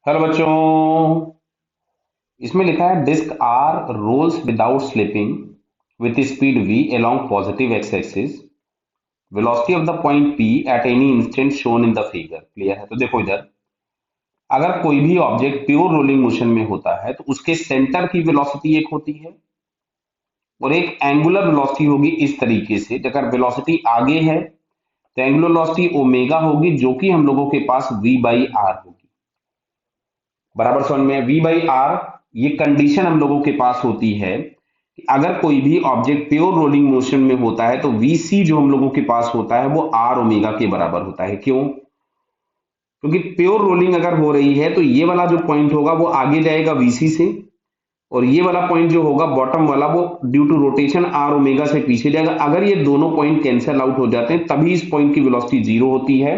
Hello बच्चों। इसमें लिखा है disc are rolls without slipping with speed v along positive x axis, velocity of the point p at any instant shown in the figure. Clear है? तो देखो इधर, अगर कोई भी ऑब्जेक्ट प्योर रोलिंग मोशन में होता है तो उसके सेंटर की वेलोसिटी एक होती है और एक एंगुलर वेलोसिटी होगी। इस तरीके से अगर वेलोसिटी आगे है तो एंगुलर वेलोसिटी ओमेगा होगी, जो कि हम लोगों के पास v बाई आर होगी। बराबर समझ में? वी बाई आर, ये कंडीशन हम लोगों के पास होती है कि अगर कोई भी ऑब्जेक्ट प्योर रोलिंग मोशन में होता है तो वीसी जो हम लोगों के पास होता है वो आर ओमेगा के बराबर होता है। क्यों? क्योंकि प्योर रोलिंग अगर हो रही है तो ये वाला जो पॉइंट होगा वो आगे जाएगा वीसी से, और ये वाला पॉइंट जो होगा बॉटम वाला वो due to rotation r omega से पीछे जाएगा। अगर ये दोनों पॉइंट कैंसिल आउट हो जाते हैं तभी इस पॉइंट की वेलोसिटी जीरो होती है,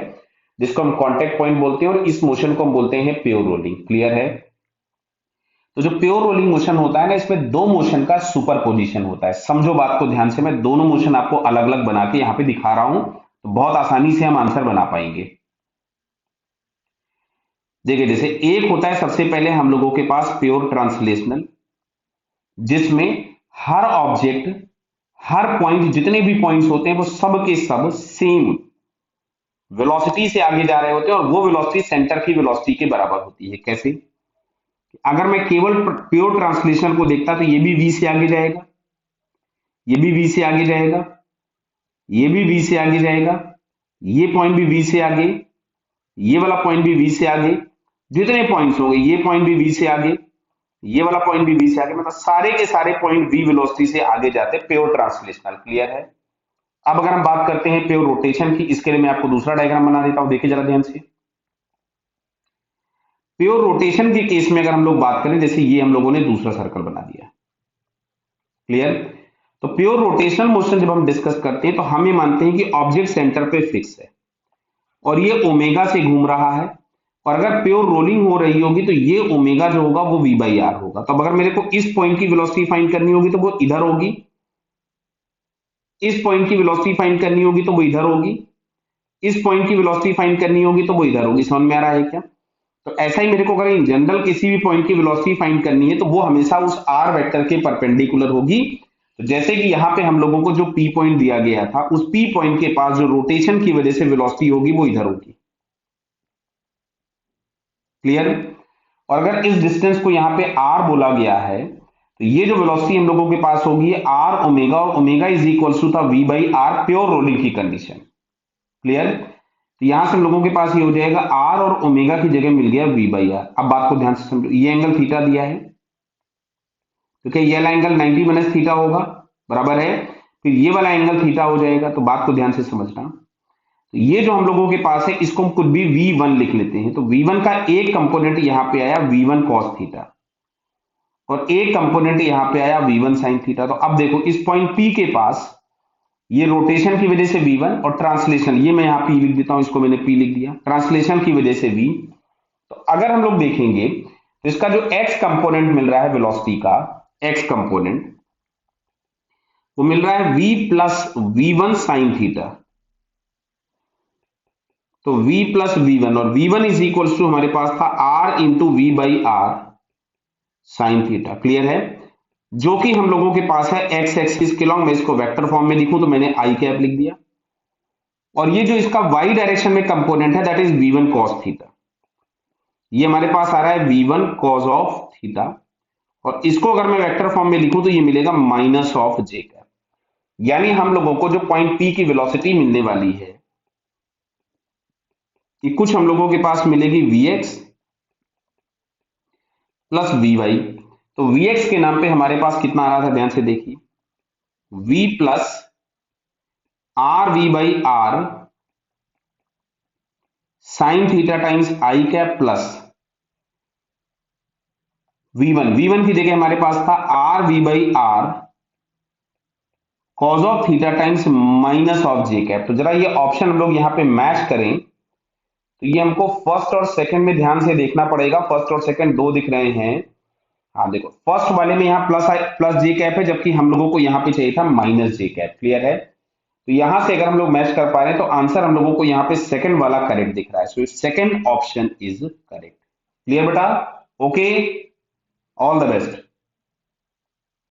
जिसको हम कांटेक्ट पॉइंट बोलते हैं, और इस मोशन को हम बोलते हैं प्योर रोलिंग। क्लियर है? तो जो प्योर रोलिंग मोशन होता है ना, इसमें दो मोशन का सुपर पोजिशन होता है। समझो बात को ध्यान से, मैं दोनों मोशन आपको अलग अलग बना के यहां पे दिखा रहा हूं तो बहुत आसानी से हम आंसर बना पाएंगे। देखिए, जैसे एक होता है सबसे पहले हम लोगों के पास प्योर ट्रांसलेशनल, जिसमें हर ऑब्जेक्ट, हर पॉइंट, जितने भी पॉइंट्स होते हैं वो सब के सब सेम वेलोसिटी से आगे जा रहे होते हैं और वो वेलोसिटी सेंटर की वेलोसिटी के बराबर होती है। कैसे? अगर मैं केवल प्योर ट्रांसलेशन को देखता तो ये भी v से आगे जाएगा, ये भी v से आगे जाएगा, ये भी v से आगे जाएगा, ये पॉइंट भी v से आगे, ये वाला पॉइंट भी v से आगे, जितने पॉइंट्स होंगे ये पॉइंट भी v से आगे, ये वाला पॉइंट भी v से आगे, मतलब सारे के सारे पॉइंट v वेलोसिटी से आगे जाते हैं प्योर ट्रांसलेशनल। क्लियर है? अब अगर हम बात करते हैं प्योर रोटेशन की, इसके लिए मैं आपको दूसरा डायग्राम बना देता हूं, देखिए जरा ध्यान से। प्योर रोटेशन के केस में अगर हम लोग बात करें, जैसे ये हम लोगों ने दूसरा सर्कल बना दिया। क्लियर? तो प्योर रोटेशनल मोशन जब हम डिस्कस करते हैं तो हम ये मानते हैं कि ऑब्जेक्ट सेंटर पे फिक्स है और ये ओमेगा से घूम रहा है, और अगर प्योर रोलिंग हो रही होगी तो ये ओमेगा जो होगा वो वी बाई आर होगा। तो अगर मेरे को इस पॉइंट की वेलोसिटी फाइंड करनी होगी तो वो इधर होगी, इस पॉइंट की वेलोसिटी फाइंड करनी होगी तो वो इधर होगी, इस पॉइंट की वेलोसिटी फाइंड करनी होगी तो वो इधर होगी। समझ में आ रहा है क्या? तो ऐसा ही मेरे को अगर इन जनरल किसी भी पॉइंट की वेलोसिटी फाइंड करनी है तो वो हमेशा उस आर वेक्टर के परपेंडिकुलर होगी। तो जैसे कि यहाँ पे हम लोगों को जो पी पॉइंट दिया गया था, उस पी पॉइंट के पास जो रोटेशन की वजह से वेलोसिटी होगी वो इधर होगी। क्लियर? और अगर इस डिस्टेंस को यहाँ पे आर बोला गया है तो ये जो वेलोसिटी हम लोगों के पास होगी आर ओमेगा, और ओमेगा इज इक्वल टू था v by r, pure rolling की कंडीशन। क्लियर? तो यहां से हम लोगों के पास ये हो जाएगा आर और ओमेगा की जगह मिल गया वी बाई आर। अब बात को ध्यान से समझो, ये एंगल थीटा दिया है तो क्या ये वाला एंगल 90 माइनस थीटा होगा? बराबर है। फिर ये वाला एंगल थीटा हो जाएगा। तो बात को ध्यान से समझना, तो ये जो हम लोगों के पास है इसको हम कुछ भी V1 लिख लेते हैं। तो V1 का एक कंपोनेंट यहां पे आया V1 cos थीटा, और एक कंपोनेंट यहां पे आया V1 sin थीटा। तो अब देखो इस पॉइंट P के पास ये रोटेशन की वजह से V1, और ट्रांसलेशन ये मैं यहां P लिख देता हूं, इसको मैंने P लिख दिया, ट्रांसलेशन की वजह से V। तो अगर हम लोग देखेंगे तो इसका जो x कंपोनेंट मिल रहा है वेलोसिटी का, x कंपोनेंट वो मिल रहा है v plus V1 sine theta. तो v प्लस V1, और V1 इज इक्वल टू हमारे पास था r into v by r sine theta. Clear है? जो कि हम लोगों के पास है x एक्सिस के लॉन्ग। मैं इसको वेक्टर फॉर्म में लिखूं तो मैंने आई कैप लिख दिया, और ये जो इसका y डायरेक्शन में कंपोनेंट है that is V1 cos theta. ये हमारे पास आ रहा है V1 cos ऑफ थीटा, और इसको अगर मैं वेक्टर फॉर्म में लिखूं तो ये मिलेगा माइनस ऑफ जे कैप। यानी हम लोगों को जो पॉइंट P की वेलोसिटी मिलने वाली है कि कुछ हम लोगों के पास मिलेगी Vx प्लस Vy। तो Vx के नाम पे हमारे पास कितना आ रहा था, ध्यान से देखिए, V plus r v by r sine theta times i cap plus V1। V1 की जगह हमारे पास था r v by r cos of theta times minus of j cap. तो जरा ये ऑप्शन हम लोग यहाँ पे मैच करें तो ये हमको फर्स्ट और सेकंड में ध्यान से देखना पड़ेगा। फर्स्ट और सेकंड दो दिख रहे हैं। हाँ देखो, फर्स्ट वाले में यहाँ प्लस जे कैप है, जबकि हम लोगों को यहाँ पे चाहिए था माइनस जे कैप। क्लियर है? तो यहां से अगर हम लोग मैच कर पा रहे हैं तो आंसर हम लोगों को यहाँ पे सेकंड वाला करेक्ट दिख रहा है। So second option is correct. Clear बेटा? Okay, all the best.